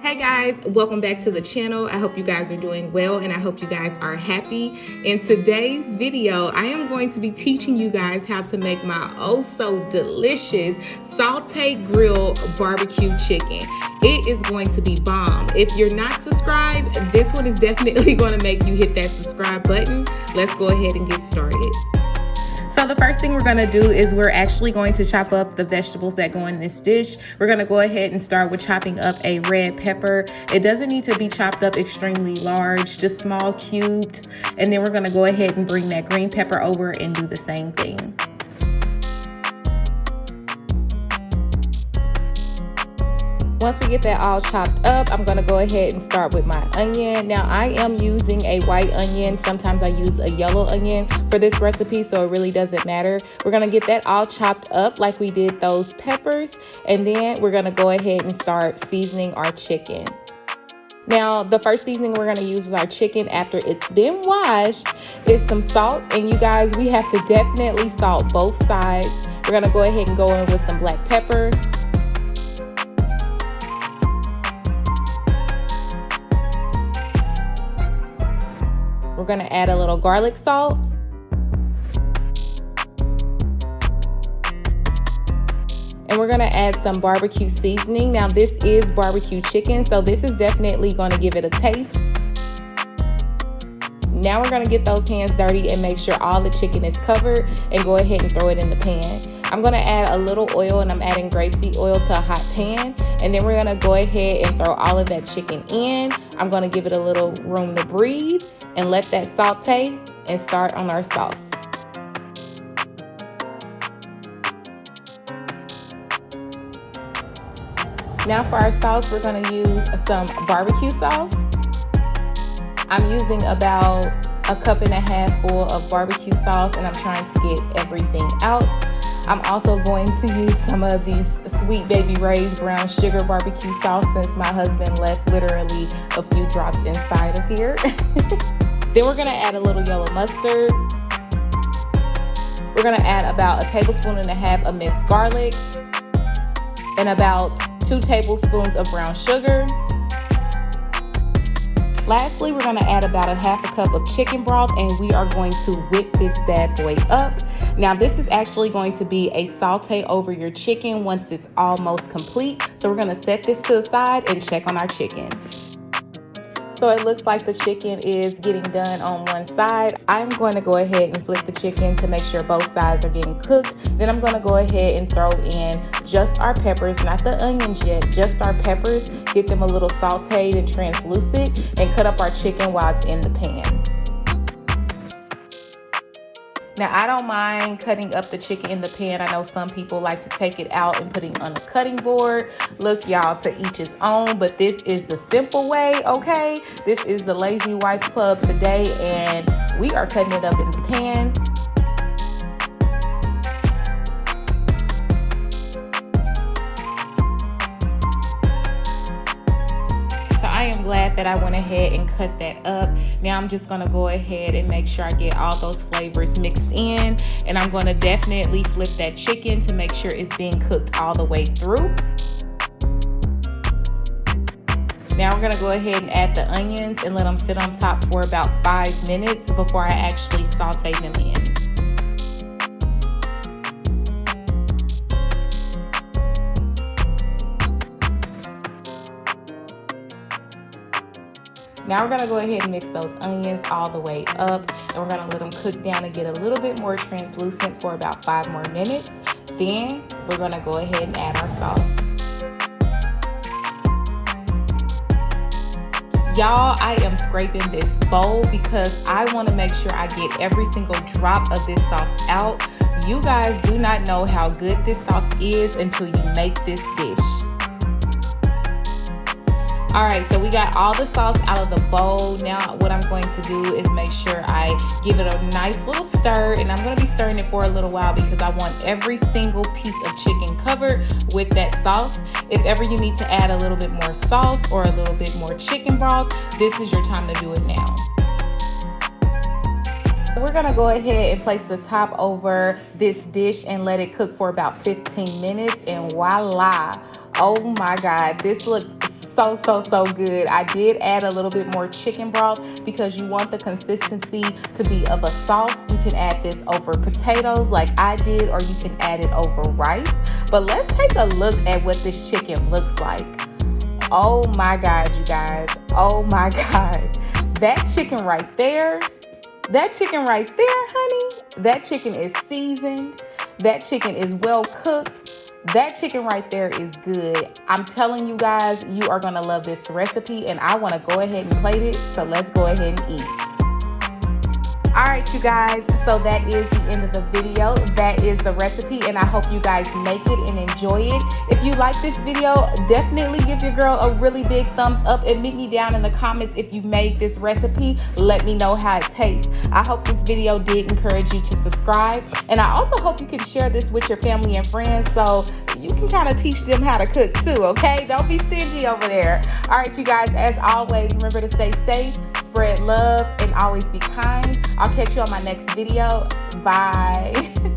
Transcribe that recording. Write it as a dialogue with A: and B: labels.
A: Hey guys, welcome back to the channel. I hope you guys are doing well and I hope you guys are happy. In today's video, I am going to be teaching you guys how to make my oh so delicious sauteed grill barbecue chicken. It is going to be bomb. If you're not subscribed, this one is definitely going to make you hit that subscribe button. Let's go ahead and get started. So the first thing we're going to do is we're actually going to chop up the vegetables that go in this dish. We're going to go ahead and start with chopping up a red pepper. It doesn't need to be chopped up extremely large, just small cubed. And then we're going to go ahead and bring that green pepper over and do the same thing. Once we get that all chopped up, I'm going to go ahead and start with my onion. Now, I am using a white onion. Sometimes I use a yellow onion for this recipe, so it really doesn't matter. We're going to get that all chopped up like we did those peppers, and then we're going to go ahead and start seasoning our chicken. Now, the first seasoning we're going to use with our chicken after it's been washed is some salt. And you guys, we have to definitely salt both sides. We're going to go ahead and go in with some black pepper. We're going to add a little garlic salt. And we're going to add some barbecue seasoning. Now, this is barbecue chicken, so this is definitely going to give it a taste. Now we're going to get those hands dirty and make sure all the chicken is covered and go ahead and throw it in the pan. I'm going to add a little oil, and I'm adding grapeseed oil to a hot pan. And then we're going to go ahead and throw all of that chicken in. I'm going to give it a little room to breathe and let that saute and start on our sauce. Now for our sauce, we're going to use some barbecue sauce. I'm using about a cup and a half full of barbecue sauce, and I'm trying to get everything out. I'm also going to use some of these Sweet Baby Ray's brown sugar barbecue sauce since my husband left literally a few drops inside of here. Then we're going to add a little yellow mustard. We're going to add about a tablespoon and a half of minced garlic and about 2 tablespoons of brown sugar. Lastly, we're going to add about a half a cup of chicken broth, and we are going to whip this bad boy up. Now, this is actually going to be a saute over your chicken once it's almost complete. So we're going to set this to the side and check on our chicken. So it looks like the chicken is getting done on one side. I'm going to go ahead and flip the chicken to make sure both sides are getting cooked. Then I'm going to go ahead and throw in just our peppers, not the onions yet, just our peppers. Get them a little sauteed and translucent, and cut up our chicken while it's in the pan. Now, I don't mind cutting up the chicken in the pan. I know some people like to take it out and put it on a cutting board. Look, y'all, to each his own, but this is the simple way, okay? This is the Lazy Wife Club today, and we are cutting it up in the pan. I am glad that I went ahead and cut that up. Now I'm just going to go ahead and make sure I get all those flavors mixed in. And I'm going to definitely flip that chicken to make sure it's being cooked all the way through. Now we're going to go ahead and add the onions and let them sit on top for about 5 minutes before I actually saute them in. Now we're going to go ahead and mix those onions all the way up, and we're going to let them cook down and get a little bit more translucent for about 5 more minutes. Then we're going to go ahead and add our sauce. Y'all, I am scraping this bowl because I want to make sure I get every single drop of this sauce out. You guys do not know how good this sauce is until you make this dish. All right, so we got all the sauce out of the bowl. Now what I'm going to do is make sure I give it a nice little stir, and I'm going to be stirring it for a little while because I want every single piece of chicken covered with that sauce. If ever you need to add a little bit more sauce or a little bit more chicken broth, this is your time to do it now. We're gonna go ahead and place the top over this dish and let it cook for about 15 minutes, and voila, oh my God, this looks so good. I did add a little bit more chicken broth because you want the consistency to be of a sauce. You can add this over potatoes like I did, or you can add it over rice. But let's take a look at what this chicken looks like. Oh my God, you guys. Oh my God. That chicken right there, honey, that chicken is seasoned. That chicken is well cooked. That chicken right there is good. I'm telling you guys, you are gonna love this recipe, and I wanna go ahead and plate it, so let's go ahead and eat. All right, you guys, so that is the end of the video. That is the recipe, and I hope you guys make it and enjoy it. If you like this video, definitely give your girl a really big thumbs up and meet me down in the comments if you made this recipe. Let me know how it tastes. I hope this video did encourage you to subscribe, and I also hope you can share this with your family and friends so you can kind of teach them how to cook too, okay? Don't be stingy over there. All right, you guys, as always, remember to stay safe, spread love, and always be kind. I'll catch you on my next video. Bye.